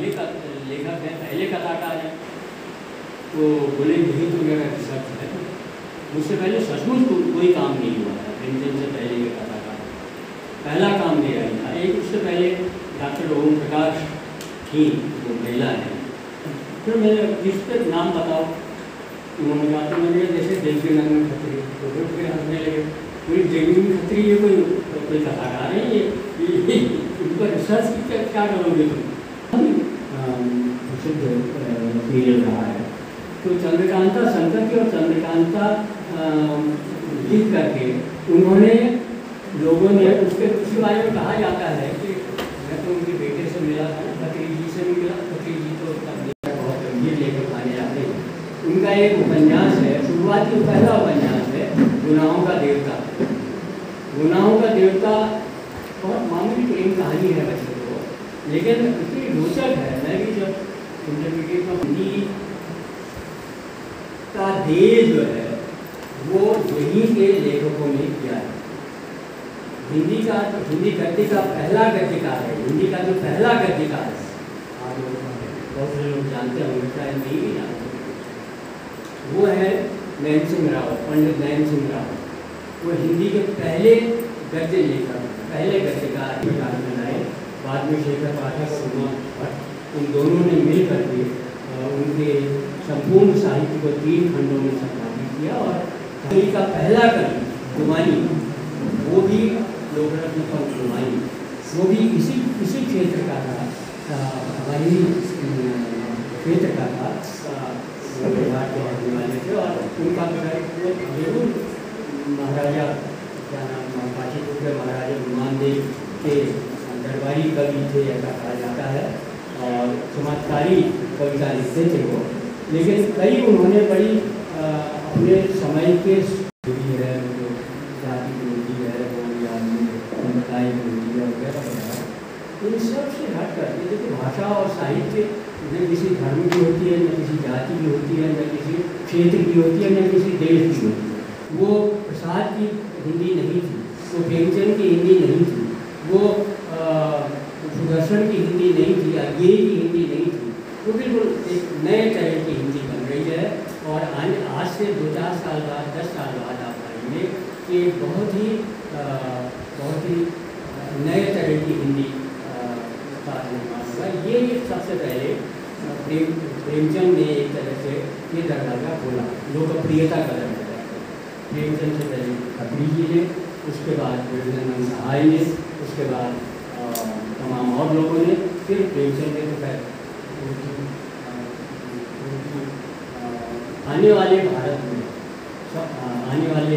लेखक हैं, पहले कथाकार हैं। तो बोले यही तो मेरा रिसर्च है। मुझसे पहले सचमुच कोई काम नहीं हुआ है, प्रेमचंद से पहले के कथाकार पहला काम मेरा ही था। एक उससे पहले डॉक्टर ओम प्रकाश थी, वो महिला है। फिर मैंने जिस पर नाम बताओ, उन्होंने कहा तो मैंने जैसे देवकीनंदन खत्री, तो फिर हंसने लगे। कोई देवकीनंदन खत्री ये कोई कथाकार है, ये उन पर रिसर्च क्या करोगे तुम? प्रसिद्ध सीरियल रहा है। तो चंद्रकांता संतति और चंद्रकांता लिख करके उन्होंने, लोगों ने उसके बारे में कहा जाता है कि मैं तो उनके बेटे से मिला था, खत्री जी से भी मिला। खत्री जी तो बहुत गंभीर लेखक माने जाते हैं। उनका एक उपन्यास है, शुरुआती पहला उपन्यास है, गुनाहों का देवता। गुनाहों का देवता बहुत मामूली प्रेम कहानी है बच्चों को, लेकिन इतनी रोचक है। मैं भी जब इंटरमीडिएट में हिंदी का देश जो है वो यहीं के लेखकों ने किया है। हिंदी गद्य का पहला गद्यकार है, हिंदी का जो पहला गद्यकार है, आप बहुत से लोग जानते होंगे, शायद नहीं भी जानते, वो है नैन सिंह राव, पंडित नैन सिंह राव। वो हिंदी के पहले गद्य लेखक, पहले गद्यकार बनाए। बाद में शेखर पाठक और उमा भट्ट, उन दोनों ने मिल करके उनके संपूर्ण साहित्य को 3 खंडों में संपादित किया। और कवि का पहला कवि गुमानी, वो भी लोकरत्न पर गुमानी, वो भी इसी क्षेत्र का था, हमारी क्षेत्र का था, बिहार के रहने वाले थे। और उनका जरूर महाराजा क्या नाम, पाटलिपुत्र महाराजा गुमान देव के दरबारी कवि थे, ऐसा कहा जाता है। और चमत्कारी कविता लिखते थे वो, लेकिन कई उन्होंने बड़ी अपने समय के है, जो जाति विरोधी है, वो समुदाय विरोधी है वगैरह वगैरह, इन सब से हट कर देखिए भाषा और साहित्य न किसी धर्म की होती है, न किसी जाति की होती है, न किसी क्षेत्र की होती है, न किसी देश की होती है। वो प्रसाद की हिंदी नहीं थी, वो प्रेमचंद की हिंदी नहीं थी, वो सुदर्शन की हिंदी नहीं थी, अज्ञेय की हिंदी नहीं थी। वो बिल्कुल एक नए तरह की हिंदी बन रही है। और आज से 2-4 साल बाद, 10 साल बाद आप पाएंगे कि बहुत ही नए तरह की हिंदी का निर्माण होगा। ये सबसे पहले प्रेमचंद ने एक तरह से ये दरवाजा खोला, लोकप्रियता का दरवाजा। प्रेमचंद से पहले खत्री जी ने, उसके बाद विवेकानंद सहाय ने, उसके बाद तमाम और लोगों ने, फिर प्रेमचंद ने तो खैर आने वाले भारत में, आने वाले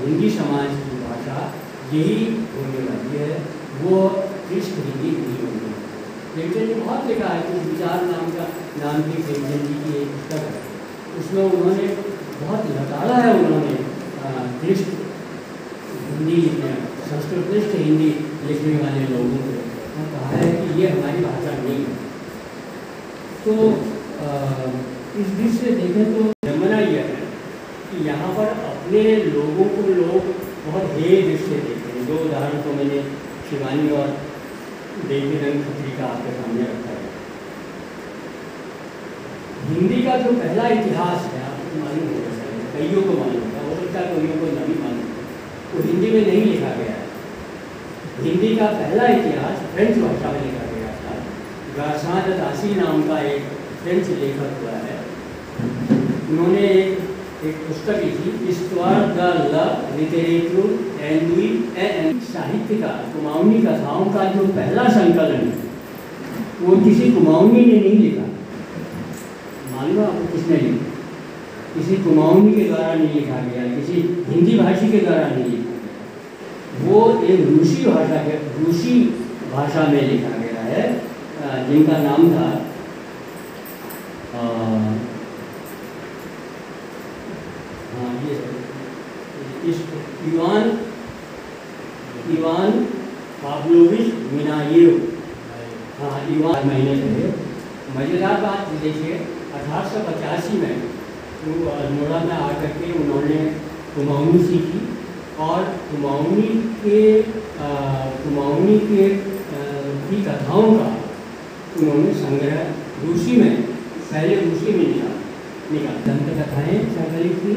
हिंदी समाज की भाषा यही होने वाली है, वो कृष्ण हिंदी नहीं होगी। प्रेमचंद ने बहुत लिखा है, कुछ विचार नाम की प्रेमचंद जी की एक पुस्तक है, उसमें उन्होंने बहुत लताड़ा है, उन्होंने कृष्ण हिंदी लिखने, संस्कृत हिंदी लिखने वाले लोगों को कहा है कि ये हमारी भाषा नहीं है। तो इस दृष्टि से देखें तो जमना यह है कि यहाँ पर अपने लोगों को लोग बहुत हेय दृष्टि से देखते हैं। 2 उदाहरण तो मैंने शिवानी और देवकीनंदन खत्री का आपके सामने रखा है। हिंदी का जो पहला इतिहास है, आपको मालूम होगा, कईयों को मालूम होगा, हो सकता है कईयों को नहीं मालूम, वो हिंदी में नहीं लिखा गया है। हिंदी का पहला इतिहास फ्रेंच भाषा में लिखा गया था। गार्सन दासी नाम का एक फ्रेंच लेखक हुआ है, उन्होंने एक पुस्तक लिखी, हिस्toire de la littérature एंड साहित्य का, कुमाऊनी कथाओं का जो पहला संकलन है वो किसी कुमाऊनी ने नहीं लिखा। मालूम है आपको किसने लिखा? किसी कुमाऊनी के द्वारा नहीं लिखा गया, किसी हिंदी भाषी के द्वारा नहीं लिखा गया। वो एक रूसी भाषा में लिखा गया है, जिनका नाम था इवान पाव्लोविच मिनायेव। हाँ, इवान महीने से। मज़ेदार बात देखिए, 1885 में वो अल्मोड़ा में आकर के उन्होंने कुमाऊनी सीखी और कुमाऊनी के की कथाओं का उन्होंने संग्रह रूसी में, पहले रूसी में निकाला दंत कथाएँ संकलित की।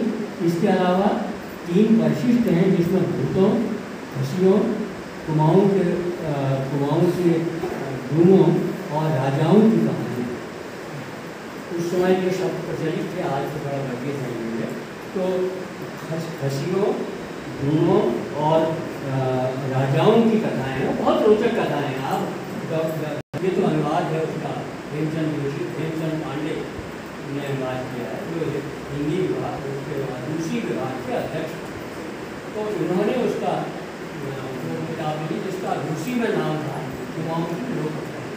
इसके अलावा 3 परिशिष्ट हैं जिसमें भूतों, हंसियों, कुमाऊँ के धूमों और राजाओं की कहानी। उस समय के शब्द प्रचलित थे, आज तो बड़ा वर्गीय है। तो हंसियों, धूमों और राजाओं की कथाएँ हैं, बहुत रोचक कथाएँ हैं। आप ये तो अनुवाद है उसका, हेमचंद पांडे ने अनुवाद किया है, जो हिंदी विभाग, उसके बाद रूसी विभाग के अध्यक्ष। तो इन्होंने उसका जो किताब लिखी जिसका रूसी में नाम था कुमाऊँ की लोक कथाएँ।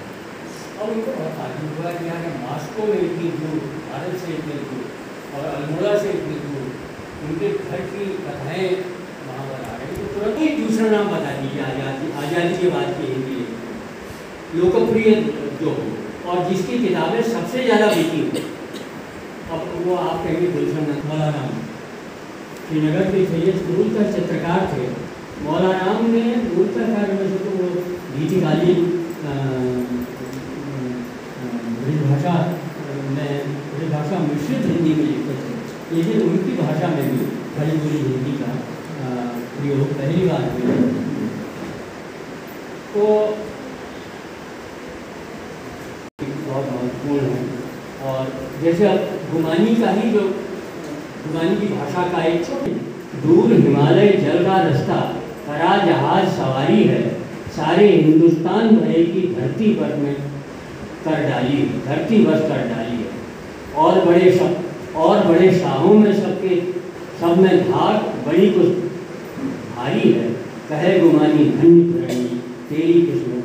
और उनको बहुत ताजुब हुआ कि यहाँ मास्को में इतनी दूर, भारत से इतनी दूर और अल्मोड़ा से इतनी दूर उनके घर की कथाएँ वहाँ पर आ रही। तो तुरंत ही दूसरा नाम बता दीजिए आज़ादी के बाद की हिंदी लोकप्रिय जो हो और जिसकी किताबें सबसे ज़्यादा बिकी हो। अब वो आप कहेंगे गुलशन मौलाना श्रीनगर के थे, ये मूलतः चित्रकार थे। मौलाना ने मूलतः कार्य में तो वो गीतिकालीन ब्रजभाषा मिश्रित हिंदी में लिखते थे, लेकिन उनकी भाषा में भी बड़ी बुरी हिंदी का प्रयोग पहली बार हुआ। तो बहुत महत्वपूर्ण है। और जैसे अब गुमानी का ही जो गुमानी की भाषा का एक छोटी दूर हिमालय जल का रास्ता करा जहाज सवारी है, सारे हिंदुस्तान भरे की धरती पर में कर डाली है, धरती बस कर डाली है। और बड़े शाहों में सब में धाक बड़ी कुछ भारी है, कहे गुमानी धन्य धरणी तेरी किस्मत